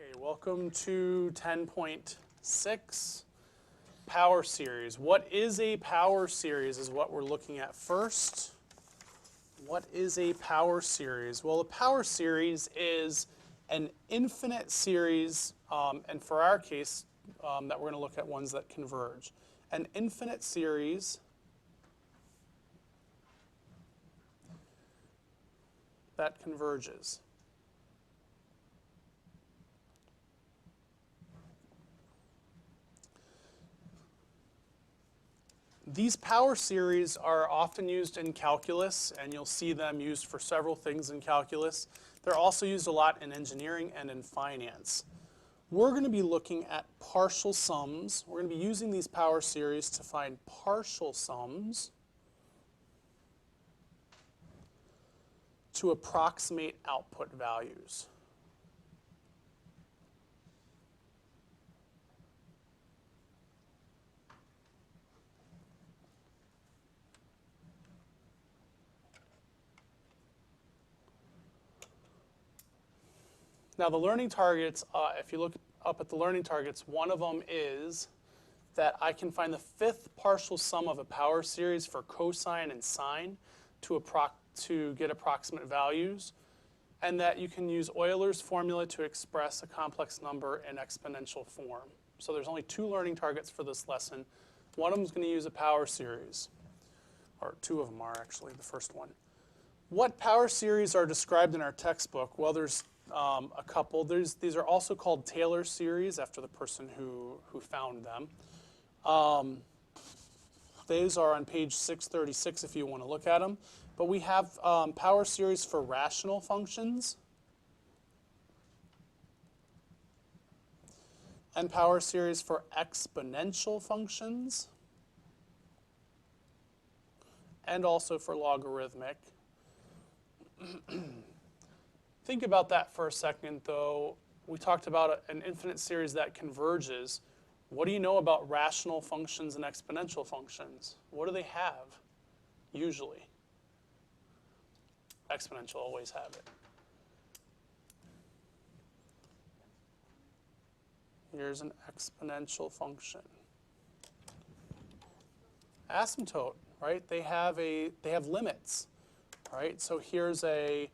Okay, welcome to 10.6, power series. What is a power series is what we're looking at first. What is a power series? Well, a power series is an infinite series, and for our case, that we're going to look at ones that converge. An infinite series that converges. These power series are often used in calculus, and you'll see them used for several things in calculus. They're also used a lot in engineering and in finance. We're going to be looking at partial sums. We're going to be using these power series to find partial sums to approximate output values. Now the learning targets, if you look up at the learning targets, one of them is that I can find the fifth partial sum of a power series for cosine and sine to get approximate values, and that you can use Euler's formula to express a complex number in exponential form. So there's only two learning targets for this lesson. One of them is going to use a power series, or two of them are actually, the first one. What power series are described in our textbook? Well, there's a couple. These are also called Taylor series after the person who found them. These are on page 636 if you want to look at them. But we have power series for rational functions and power series for exponential functions and also for logarithmic. Think about that for a second, though. We talked about an infinite series that converges. What do you know about rational functions and exponential functions? What do they have, usually? Exponential always have it. Here's an exponential function. Asymptote, right? They have limits, right? So here's a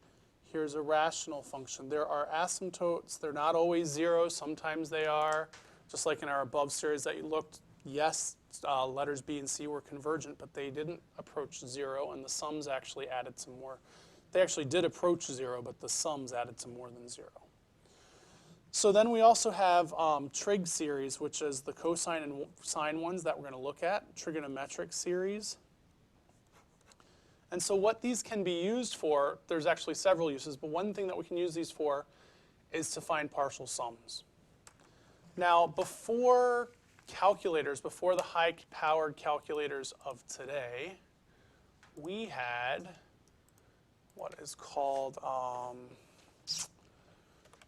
rational function. There are asymptotes. They're not always zero. Sometimes they are. Just like in our above series that you looked, yes, letters B and C were convergent, but they didn't approach zero, and the sums actually added to more. They actually did approach zero, but the sums added to more than zero. So then we also have Trig series, which is the cosine and sine ones that we're going to look at, Trigonometric series. And so what these can be used for, there's actually several uses, but one thing that we can use these for is to find partial sums. Now, before calculators, before the high-powered calculators of today, we had what is called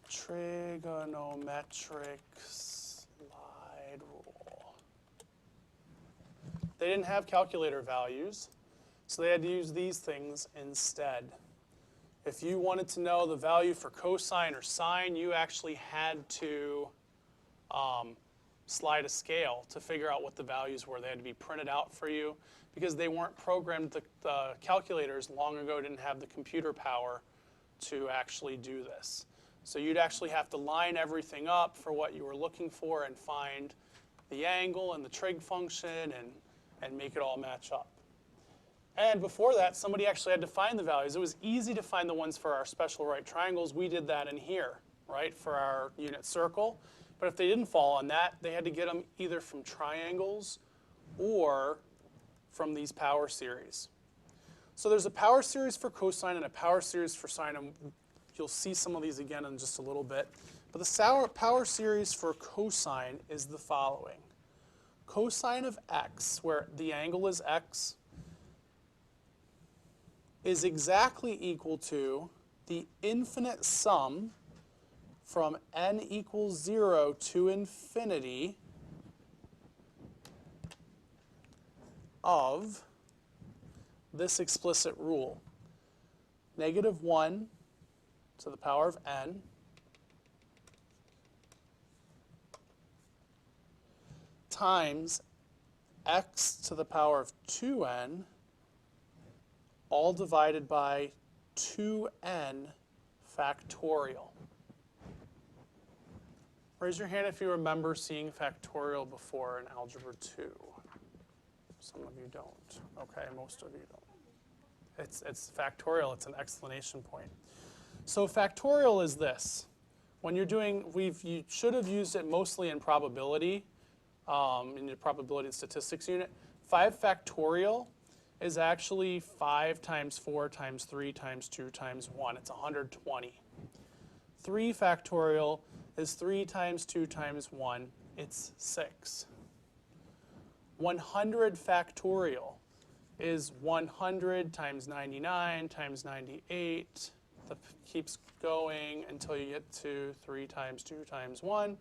trigonometric slide rule. They didn't have calculator values, so they had to use these things instead. If you wanted to know the value for cosine or sine, you actually had to slide a scale to figure out what the values were. They had to be printed out for you because they weren't programmed. The calculators long ago didn't have the computer power to actually do this. So you'd actually have to line everything up for what you were looking for and find the angle and the trig function and make it all match up. And before that, somebody actually had to find the values. It was easy to find the ones for our special right triangles. We did that in here, right, for our unit circle. But if they didn't fall on that, they had to get them either from triangles or from these power series. So there's a power series for cosine and a power series for sine, and you'll see some of these again in just a little bit. But the power series for cosine is the following. Cosine of x, where the angle is x, is exactly equal to the infinite sum from n equals 0 to infinity of this explicit rule. -1 to the power of n times x to the power of 2n, all divided by 2n factorial. Raise your hand if you remember seeing factorial before in Algebra 2. Some of you don't. Okay, most of you don't. It's factorial. It's an explanation point. So factorial is this. When you're doing, you should have used it mostly in probability, in your probability and statistics unit. 5 factorial is actually 5 times 4 times 3 times 2 times 1. It's 120. 3 factorial is 3 times 2 times 1. It's 6. 100 factorial is 100 times 99 times 98. That keeps going until you get to 3 times 2 times 1,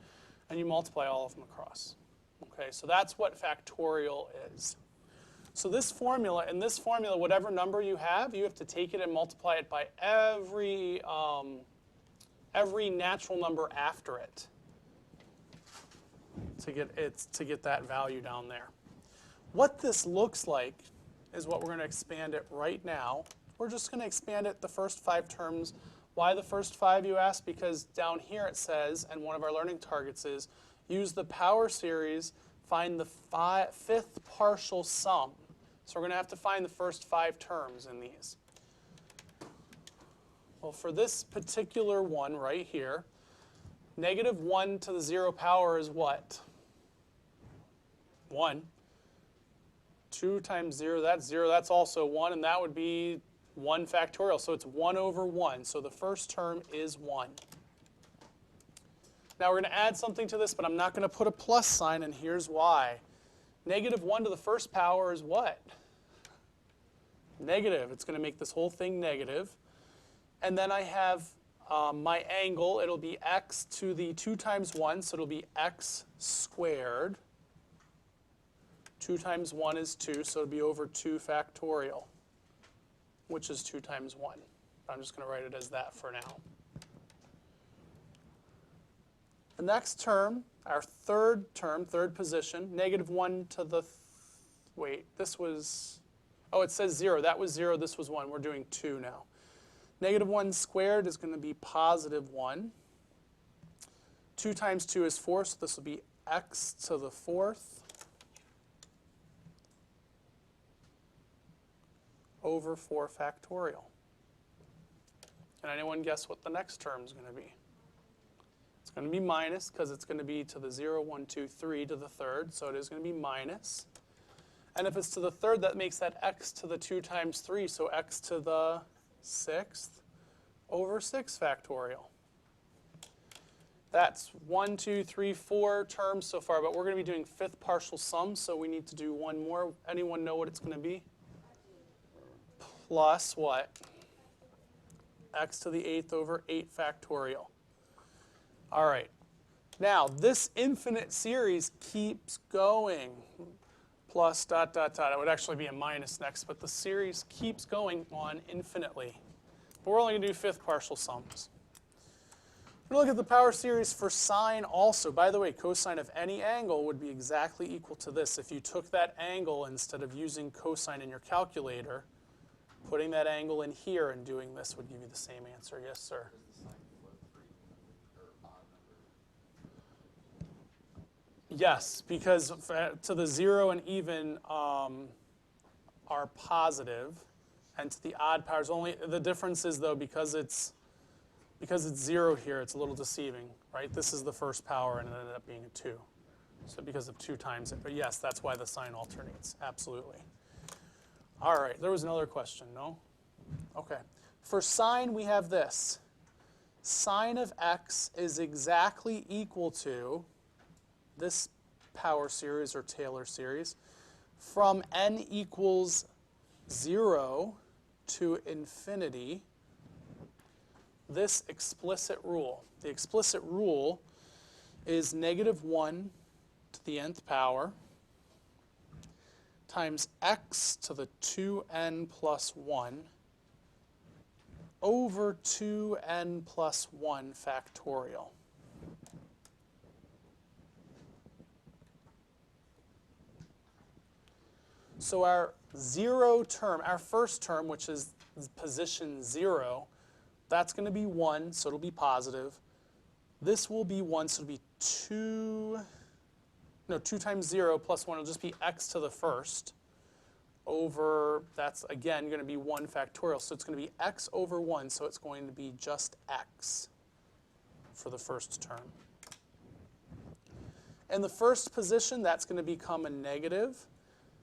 and you multiply all of them across. Okay, so that's what factorial is. So this formula, in this formula, whatever number you have to take it and multiply it by every natural number after it to get that value down there. What this looks like is what we're going to expand it right now. We're just going to expand it the first 5 terms. Why the first 5, you ask? Because down here it says, and one of our learning targets is, use the power series, find the 5th partial sum. So we're going to have to find the first 5 terms in these. Well, for this particular one right here, negative 1 to the 0 power is what? 1. 2 times 0, that's also 1, and that would be 1 factorial. So it's 1 over 1. So the first term is 1. Now we're going to add something to this, but I'm not going to put a plus sign, and here's why. Negative 1 to the first power is what? Negative. It's going to make this whole thing negative. And then I have my angle. It'll be x to the 2 times 1, so it'll be x squared. 2 times 1 is 2, so it'll be over 2 factorial, which is 2 times 1. I'm just going to write it as that for now. The next term, our third term, third position, negative 1 to the, wait, this was, oh, it says 0. That was 0, this was 1. We're doing 2 now. Negative 1 squared is going to be positive 1. 2 times 2 is 4, so this will be x to the 4th over 4 factorial. Can anyone guess what the next term is going to be? It's going to be minus because it's going to be to the 0, 1, 2, 3 to the 3rd, so it is going to be minus. And if it's to the 3rd, that makes that x to the 2 times 3, so x to the 6th over 6 factorial. That's 1, 2, 3, 4 terms so far, but we're going to be doing 5th partial sums, so we need to do one more. Anyone know what it's going to be? Plus what? X to the 8th over 8 factorial. All right. Now, this infinite series keeps going. Plus dot, dot, dot. It would actually be a minus next, but the series keeps going on infinitely. But we're only going to do 5th partial sums. We're going to look at the power series for sine also. By the way, cosine of any angle would be exactly equal to this. If you took that angle instead of using cosine in your calculator, putting that angle in here and doing this would give you the same answer. Yes, sir? Yes, because to the 0 and even are positive, and to the odd powers only. The difference is, though, because it's 0 here, it's a little deceiving, right? This is the first power, and it ended up being a 2. So because of 2 times it. But yes, that's why the sign alternates. Absolutely. All right, there was another question, no? Okay. For sine, we have this. Sine of x is exactly equal to this power series or Taylor series from n equals 0 to infinity, this explicit rule. The explicit rule is negative 1 to the nth power times x to the 2n plus 1 over 2n plus 1 factorial. So our 0 term, our first term, which is position 0, that's going to be 1, so it'll be positive. This will be 1, so it'll be 2 times 0 plus 1 will just be x to the first over, that's again going to be 1 factorial. So it's going to be x over 1, so it's going to be just x for the first term. In the first position, that's going to become a negative.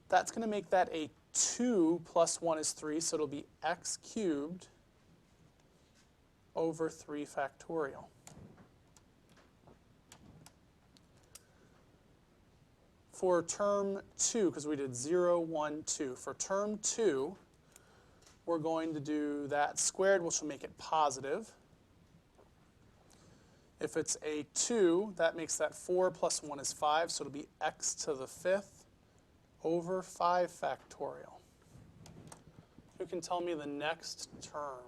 That's going to make that a 2 plus 1 is 3, so it'll be x cubed over 3 factorial. For term 2, because we did 0, 1, 2, for term 2, we're going to do that squared, which will make it positive. If it's a 2, that makes that 4 plus 1 is 5, so it'll be x to the 5th over 5 factorial. Who can tell me the next term?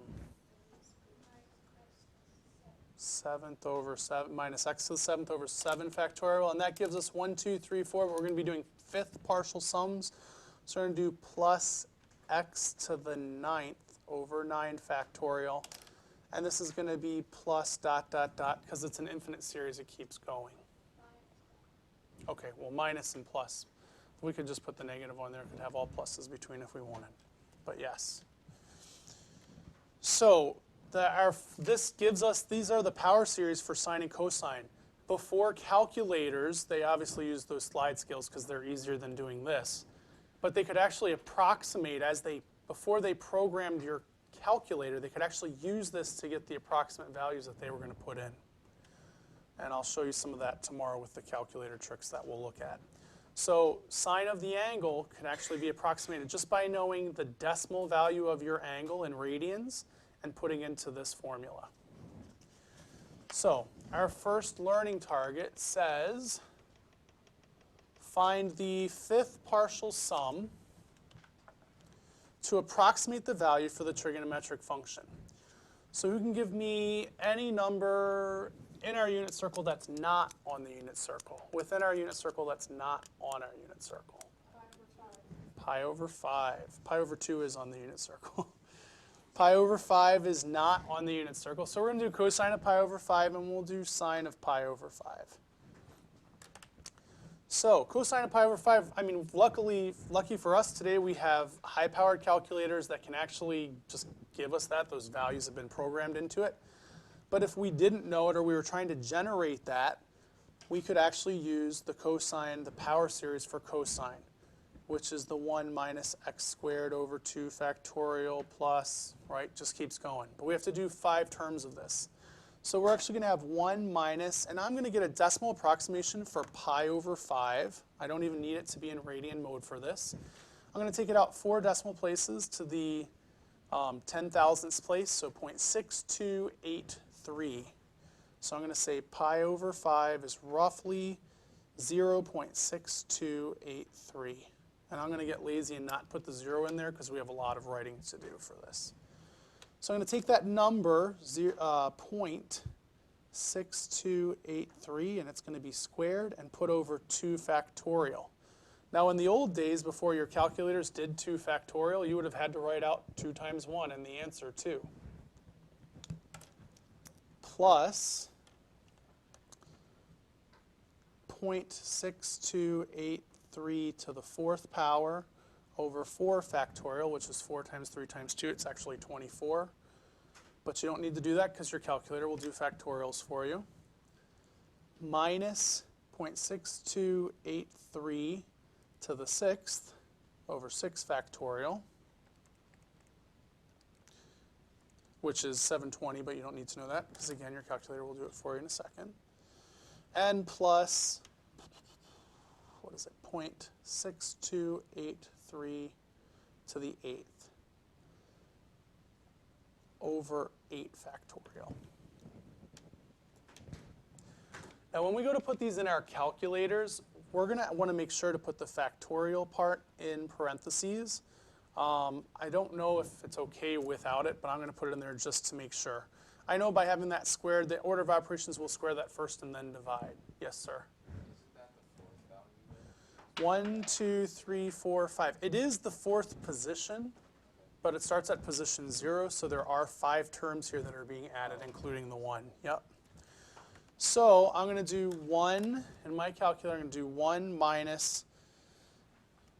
7th over 7 minus x to the 7th over 7 factorial, and that gives us 1, 2, 3, 4, but we're going to be doing 5th partial sums. So we're going to do plus x to the 9th over 9 factorial, and this is going to be plus dot, dot, dot, because it's an infinite series, it keeps going. Okay, well, minus and plus. We could just put the negative on there, we could have all pluses between if we wanted, but yes. So this gives us, these are the power series for sine and cosine. Before calculators, they obviously use those slide scales because they're easier than doing this. But they could actually approximate before they programmed your calculator, they could actually use this to get the approximate values that they were going to put in. And I'll show you some of that tomorrow with the calculator tricks that we'll look at. So sine of the angle can actually be approximated just by knowing the decimal value of your angle in radians and putting into this formula. So our first learning target says find the 5th partial sum to approximate the value for the trigonometric function. So who can give me any number in our unit circle that's not on the unit circle? Within our unit circle that's not on our unit circle? Pi over 5. Pi over 2 is on the unit circle. Pi over 5 is not on the unit circle. So we're going to do cosine of pi over 5, and we'll do sine of pi over 5. So cosine of pi over 5, I mean, lucky for us today, we have high-powered calculators that can actually just give us that. Those values have been programmed into it. But if we didn't know it or we were trying to generate that, we could actually use the cosine, the power series for cosine, which is the 1 minus x squared over 2 factorial plus, right, just keeps going. But we have to do 5 terms of this. So we're actually going to have 1 minus, and I'm going to get a decimal approximation for pi over 5. I don't even need it to be in radian mode for this. I'm going to take it out 4 decimal places to the 10,000ths place, so 0.6283. So I'm going to say pi over 5 is roughly 0.6283. And I'm going to get lazy and not put the 0 in there because we have a lot of writing to do for this. So I'm going to take that number, 0.6283, and it's going to be squared and put over 2 factorial. Now in the old days, before your calculators did 2 factorial, you would have had to write out 2 times 1 and the answer 2. Plus 0.6283 to the 4th power over 4 factorial, which is 4 times 3 times 2. It's actually 24. But you don't need to do that because your calculator will do factorials for you. Minus 0.6283 to the 6th over 6 factorial, which is 720, but you don't need to know that because, again, your calculator will do it for you in a second. And plus, what is it, 0.6283 to the 8th over 8 factorial. Now when we go to put these in our calculators, we're going to want to make sure to put the factorial part in parentheses. I don't know if it's okay without it, but I'm going to put it in there just to make sure. I know by having that squared, the order of operations will square that first and then divide. Yes, sir? Isn't that the 4th value 1, 2, 3, 4, 5. It is the fourth position, but it starts at position 0, so there are 5 terms here that are being added, including the 1. Yep. So I'm going to do 1, in my calculator, I'm going to do 1 minus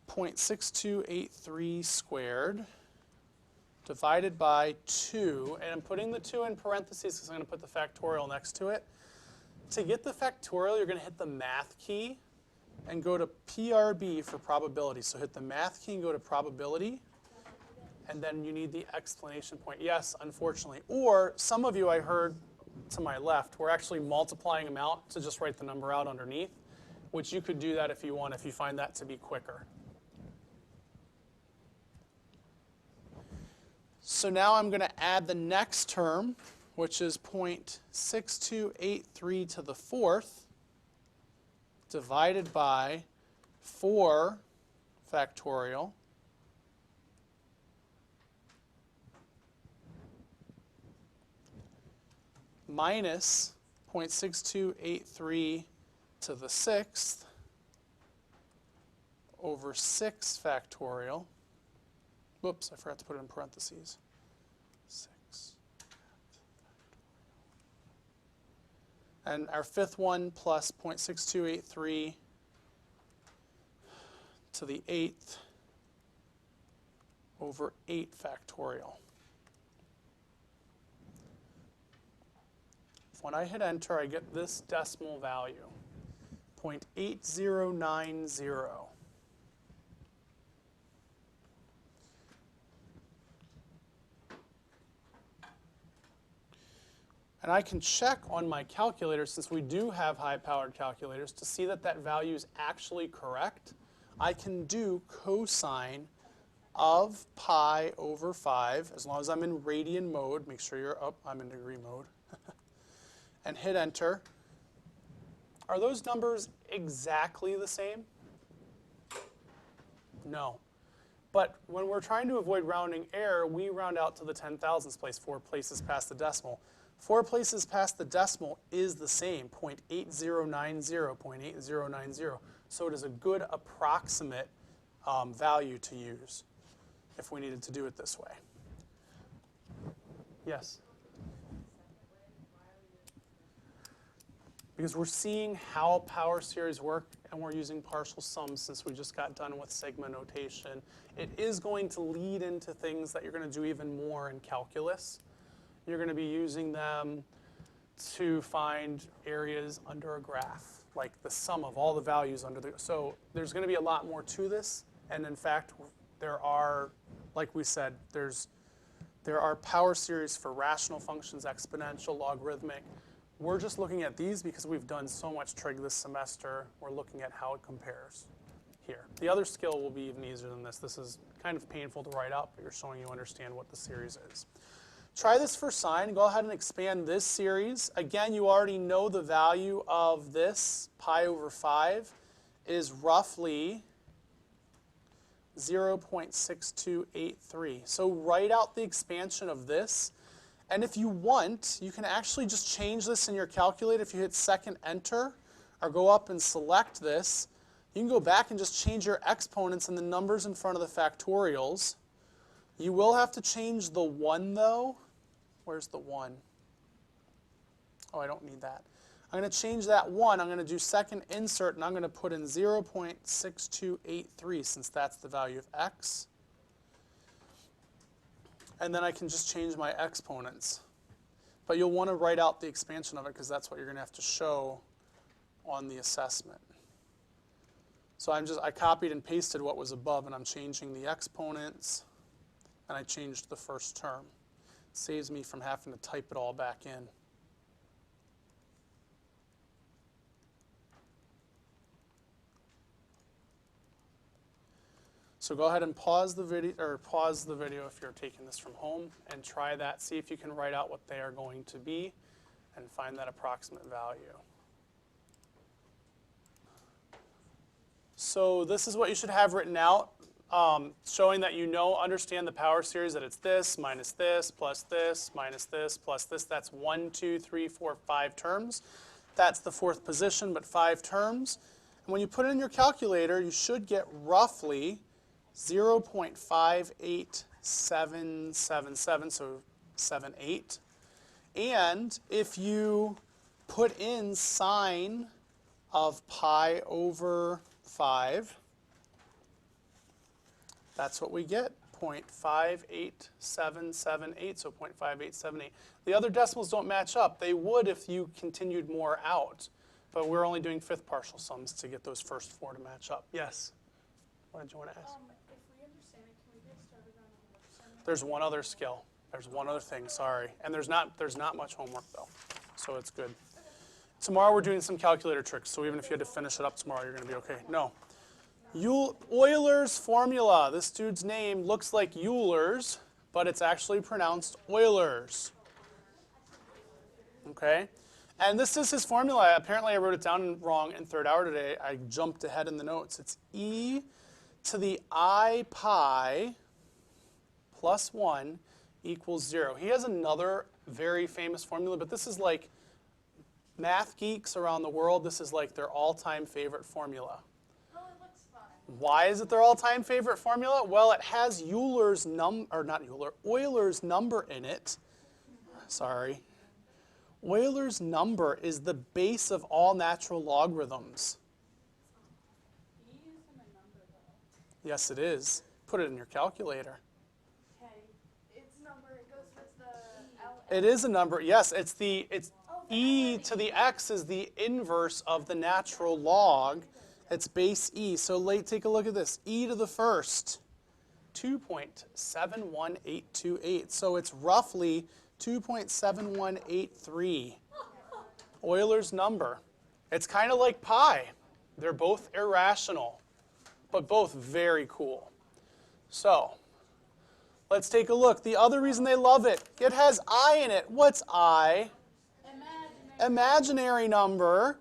0.6283 squared divided by 2, and I'm putting the 2 in parentheses because I'm going to put the factorial next to it. To get the factorial, you're going to hit the math key and go to PRB for probability. So hit the math key and go to probability, and then you need the explanation point. Yes, unfortunately. Or some of you I heard to my left were actually multiplying them out to just write the number out underneath, which you could do that if you want, if you find that to be quicker. So now I'm going to add the next term, which is 0.6283 to the fourth, divided by 4 factorial minus 0.6283 to the sixth over 6 factorial. Whoops, I forgot to put it in parentheses. 6. And our fifth one plus 0.6283 to the 8th over 8 factorial. When I hit enter, I get this decimal value, 0.8090. And I can check on my calculator, since we do have high-powered calculators, to see that that value is actually correct. I can do cosine of pi over 5, as long as I'm in radian mode. Make sure you're up. I'm in degree mode. And hit enter. Are those numbers exactly the same? No. But when we're trying to avoid rounding error, we round out to the 10,000th place, 4 places past the decimal. 4 places past the decimal is the same, 0.8090, 0.8090. So it is a good approximate value to use if we needed to do it this way. Yes? Because we're seeing how power series work, and we're using partial sums since we just got done with sigma notation. It is going to lead into things that you're going to do even more in calculus. You're going to be using them to find areas under a graph, like the sum of all the values under the. So there's going to be a lot more to this, and in fact, there are, like we said, there are power series for rational functions, exponential, logarithmic. We're just looking at these because we've done so much trig this semester. We're looking at how it compares here. The other skill will be even easier than this. This is kind of painful to write out, but you're showing you understand what the series is. Try this for sine. Go ahead and expand this series. Again, you already know the value of this, pi over 5, is roughly 0.6283. So write out the expansion of this. And if you want, you can actually just change this in your calculator. If you hit second enter, or go up and select this, you can go back and just change your exponents and the numbers in front of the factorials. You will have to change the 1 though. Where's the 1? Oh, I don't need that. I'm going to change that 1. I'm going to do second insert, and I'm going to put in 0.6283 since that's the value of x. And then I can just change my exponents. But you'll want to write out the expansion of it because that's what you're going to have to show on the assessment. So I copied and pasted what was above, and I'm changing the exponents, and I changed the first term. It saves me from having to type it all back in. So go ahead and pause the video if you're taking this from home, and try that. See if you can write out what they are going to be and find that approximate value. So this is what you should have written out, showing that you understand the power series, that it's this, minus this, plus this, minus this, plus this. That's 1, 2, 3, 4, 5 terms. That's the fourth position, but 5 terms. And when you put it in your calculator, you should get roughly 0.58777, so 78. And if you put in sine of pi over 5, that's what we get, 0.58778, so 0.5878. The other decimals don't match up. They would if you continued more out, but we're only doing fifth partial sums to get those first four to match up. Yes? What did you want to ask? If we understand it, can we get started on the homework? There's one other skill. There's one other thing, sorry. And there's not much homework, though, so it's good. Tomorrow we're doing some calculator tricks, so even if you had to finish it up tomorrow, you're going to be okay. No. Euler's formula. This dude's name looks like Euler's, but it's actually pronounced Euler's. Okay? And this is his formula. Apparently I wrote it down wrong in third hour today. I jumped ahead in the notes. It's e to the I pi plus 1 equals 0. He has another very famous formula, but this is like math geeks around the world. This is like their all-time favorite formula. Oh, it looks fun. Why is it their all-time favorite formula? Well, it has Euler's number in it. Sorry. Euler's number is the base of all natural logarithms. E isn't a number, though. Yes, it is. Put it in your calculator. Okay. It's number. It goes with the L. It is a number. Yes, it's e to the x is the inverse of the natural log. It's base e. So take a look at this. E to the first, 2.71828. So it's roughly 2.7183. Euler's number. It's kind of like pi. They're both irrational, but both very cool. So let's take a look. The other reason they love it, it has I in it. What's I? Imaginary number.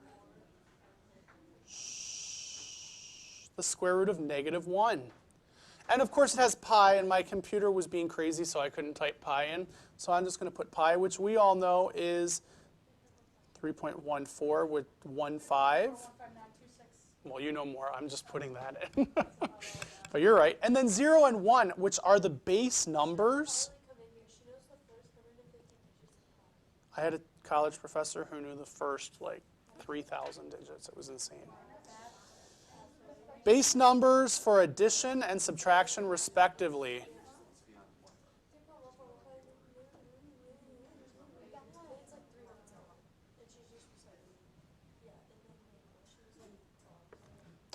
The square root of -1. And of course it has pi, and my computer was being crazy, so I couldn't type pi in. So I'm just going to put pi, which we all know is 3.14 with 1.5. Well, you know more. I'm just putting that in. But you're right. And then 0 and 1, which are the base numbers. I had a college professor who knew the first, 3,000 digits. It was insane. Base numbers for addition and subtraction, respectively.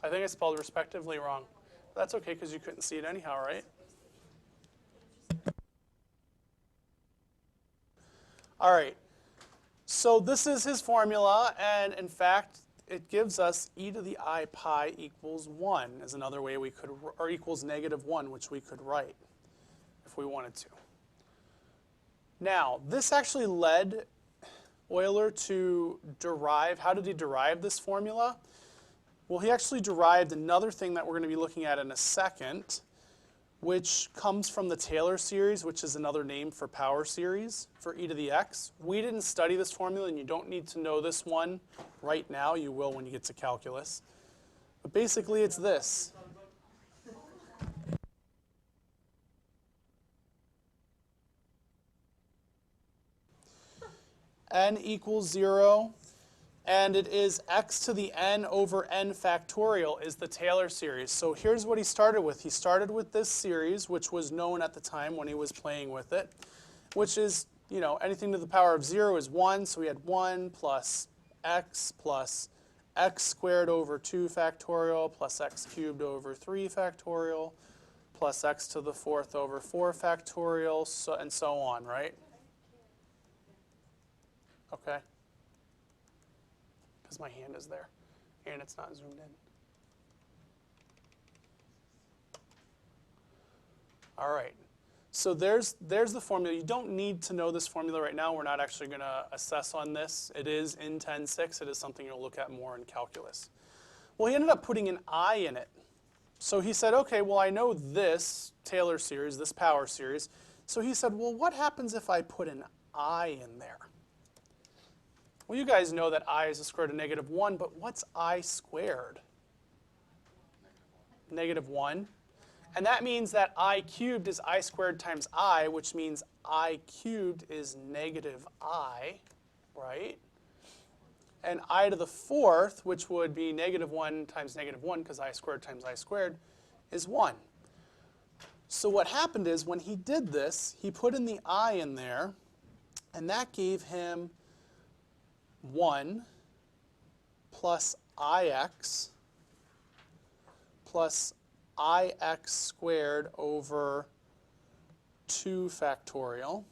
I think I spelled respectively wrong. That's okay, because you couldn't see it anyhow, right? All right. So this is his formula, and in fact, it gives us e to the I pi equals 1 is another way we could, or equals -1, which we could write if we wanted to. Now, this actually led Euler to derive, how did he derive this formula? Well, he actually derived another thing that we're going to be looking at in a second, which comes from the Taylor series, which is another name for power series for e to the x. We didn't study this formula, and you don't need to know this one right now. You will when you get to calculus. But basically, it's this. N equals 0. And it is x to the n over n factorial is the Taylor series. So here's what he started with. He started with this series, which was known at the time when he was playing with it, which is, anything to the power of 0 is 1. So we had 1 plus x squared over 2 factorial plus x cubed over 3 factorial plus x to the 4th over 4 factorial, and so on, right? Okay. Because my hand is there, and it's not zoomed in. All right, so there's the formula. You don't need to know this formula right now. We're not actually going to assess on this. It is in 10.6. It is something you'll look at more in calculus. Well, he ended up putting an I in it. So he said, okay, well, I know this Taylor series, this power series. So he said, well, what happens if I put an I in there? Well, you guys know that I is the square root of -1, but what's I squared? -1. And that means that I cubed is I squared times I, which means I cubed is -I, right? And I to the fourth, which would be -1 times -1, because I squared times I squared, is 1. So what happened is when he did this, he put in the I in there, and that gave him 1 plus ix plus ix squared over 2 factorial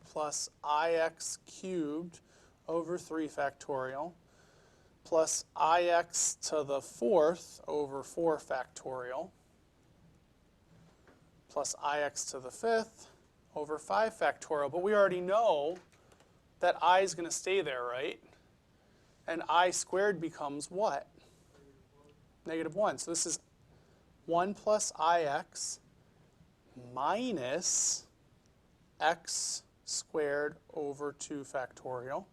plus ix cubed over 3 factorial plus ix to the fourth over 4 factorial plus ix to the fifth over 5 factorial. But we already know that I is going to stay there, right? And I squared becomes what? -1. So this is 1 plus ix minus x squared over 2 factorial.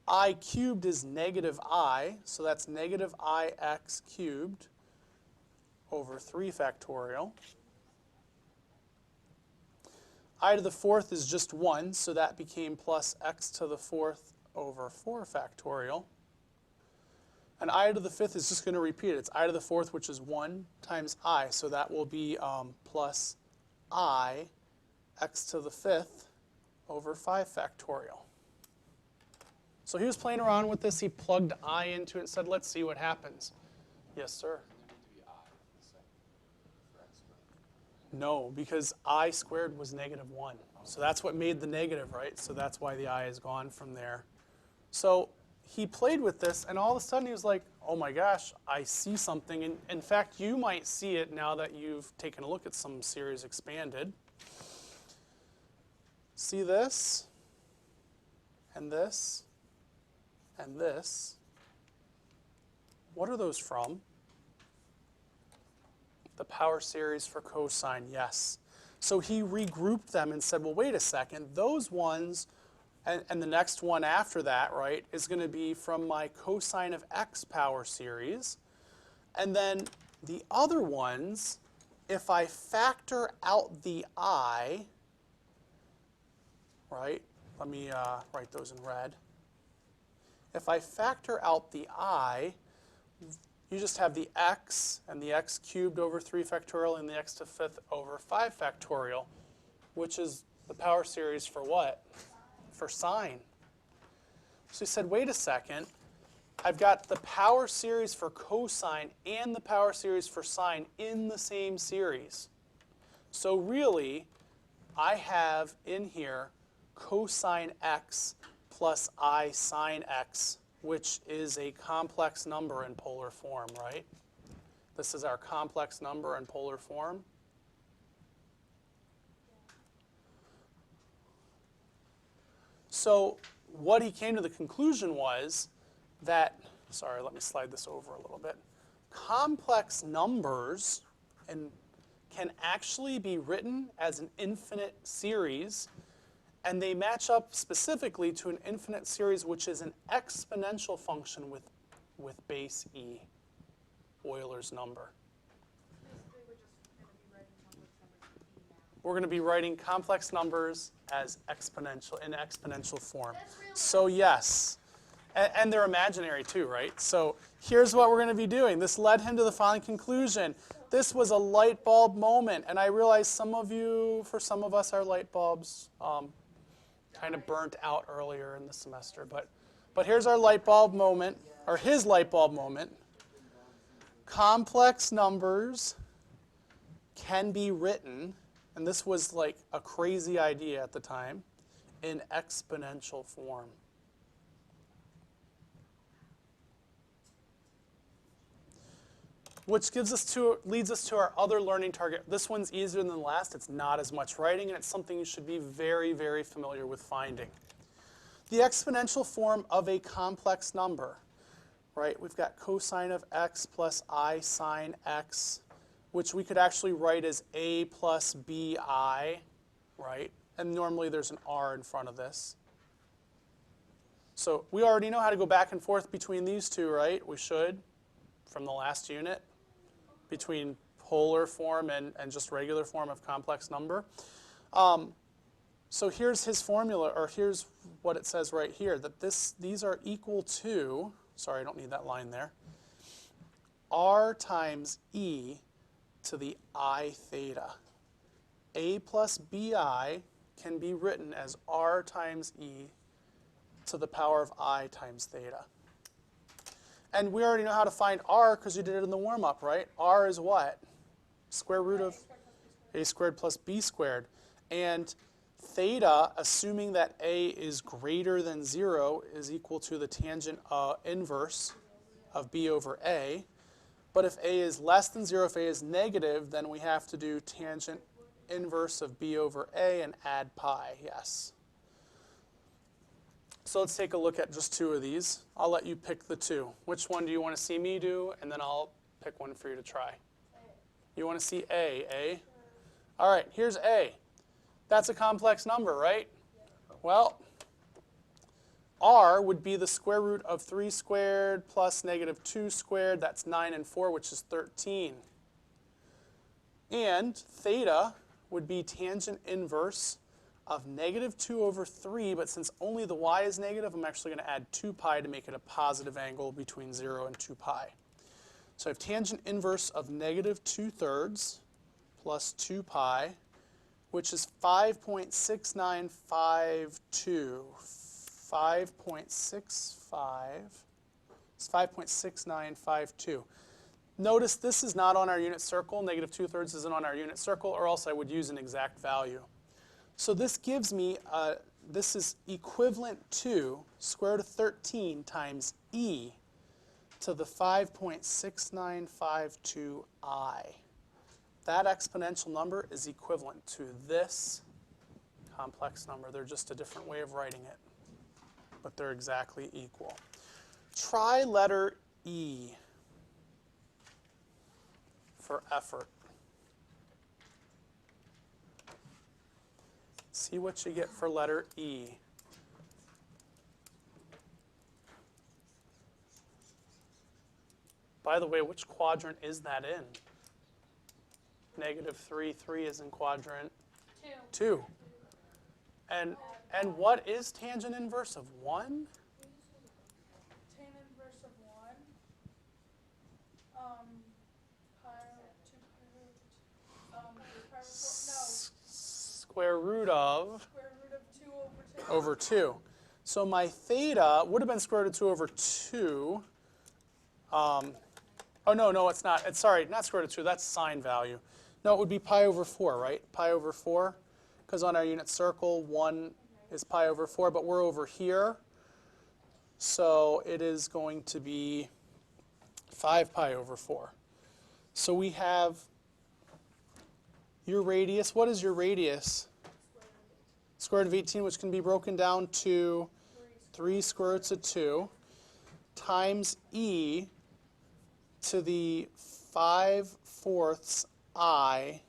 I cubed is -I, so that's -ix cubed over 3 factorial. I to the fourth is just 1, so that became plus x to the fourth over 4 factorial. And I to the fifth is just going to repeat it. It's I to the fourth, which is 1 times I, so that will be plus I x to the fifth over 5 factorial. So he was playing around with this. He plugged I into it and said, let's see what happens. Yes, sir? No, because I squared was -1. So that's what made the negative, right? So that's why the I is gone from there. So he played with this, and all of a sudden he was like, oh my gosh, I see something. And in fact, you might see it now that you've taken a look at some series expanded. See this, and this, and this. What are those from? The power series for cosine, yes. So he regrouped them and said, well, wait a second, those ones, and the next one after that, right, is going to be from my cosine of x power series. And then the other ones, if I factor out the I, right, let me write those in red. If I factor out the I, you just have the x and the x cubed over 3 factorial and the x to the fifth over 5 factorial, which is the power series for what? For sine. So he said, wait a second, I've got the power series for cosine and the power series for sine in the same series. So really, I have in here cosine x plus I sine x, which is a complex number in polar form, right? This is our complex number in polar form. So what he came to the conclusion was that, sorry, let me slide this over a little bit. Complex numbers can actually be written as an infinite series, and they match up specifically to an infinite series, which is an exponential function with base e, Euler's number. We're going to be writing complex numbers as exponential, in exponential form. So yes, and they're imaginary too, right? So here's what we're going to be doing. This led him to the following conclusion. This was a light bulb moment, and I realize some of you, for some of us, our light bulbs kind of burnt out earlier in the semester. But here's our light bulb moment, or his light bulb moment. Complex numbers can be written, and this was like a crazy idea at the time, in exponential form. Which leads us to our other learning target. This one's easier than the last. It's not as much writing, and it's something you should be very, very familiar with finding. The exponential form of a complex number, right? We've got cosine of x plus I sine x, which we could actually write as a plus bi, right? And normally there's an r in front of this. So we already know how to go back and forth between these two, right? We should, from the last unit between polar form and just regular form of complex number. So here's his formula, or here's what it says right here, that these are equal to, sorry, I don't need that line there, r times e to the I theta. A plus bi can be written as r times e to the power of I times theta. And we already know how to find r because you did it in the warm-up, right? R is what? Square root of a squared plus b squared. And theta, assuming that a is greater than 0, is equal to the tangent inverse of b over a. But if a is less than 0, if a is negative, then we have to do tangent inverse of b over a and add pi, yes. So let's take a look at just two of these. I'll let you pick the two. Which one do you want to see me do? And then I'll pick one for you to try. You want to see A, eh? All right, here's A. That's a complex number, right? Well, r would be the square root of 3 squared plus negative 2 squared. That's 9 and 4, which is 13. And theta would be tangent inverse of negative 2 over 3, but since only the y is negative, I'm actually going to add 2 pi to make it a positive angle between 0 and 2 pi. So I have tangent inverse of negative 2/3 plus 2 pi, which is 5.6952. 5.6952. Notice this is not on our unit circle. Negative 2/3 isn't on our unit circle, or else I would use an exact value. So this gives me, this is equivalent to square root of 13 times e to the 5.6952i. That exponential number is equivalent to this complex number. They're just a different way of writing it, but they're exactly equal. Try letter E for effort. See what you get for letter E. By the way, which quadrant is that in? Negative 3, 3 is in quadrant 2. And what is tangent inverse of 1? Tan inverse of 1. Square root of Square root of 2 over 2. over 2. So my theta would have been square root of 2 over 2. Oh, no, it's not. It's, sorry, not square root of 2. That's sine value. No, it would be pi over 4, right? Pi over 4. Because on our unit circle, 1 is pi over 4, but we're over here. So it is going to be 5 pi over 4. So we have your radius. What is your radius? Square root of 18, which can be broken down to 3 square roots of 2 times e to the 5/4 I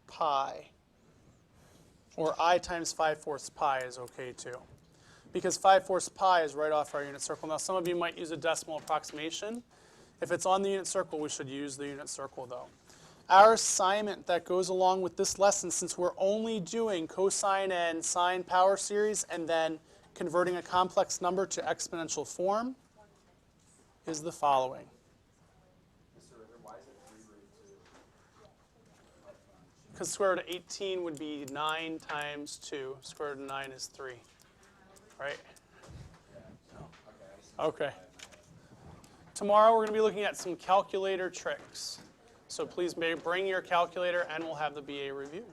pi. Or I times 5/4 pi is okay too. Because 5/4 pi is right off our unit circle. Now some of you might use a decimal approximation. If it's on the unit circle, we should use the unit circle though. Our assignment that goes along with this lesson, since we're only doing cosine and sine power series and then converting a complex number to exponential form, is the following. Because square root of 18 would be 9 times 2. Square root of 9 is 3. Right? Okay. Tomorrow we're going to be looking at some calculator tricks. So please bring your calculator and we'll have the BA review.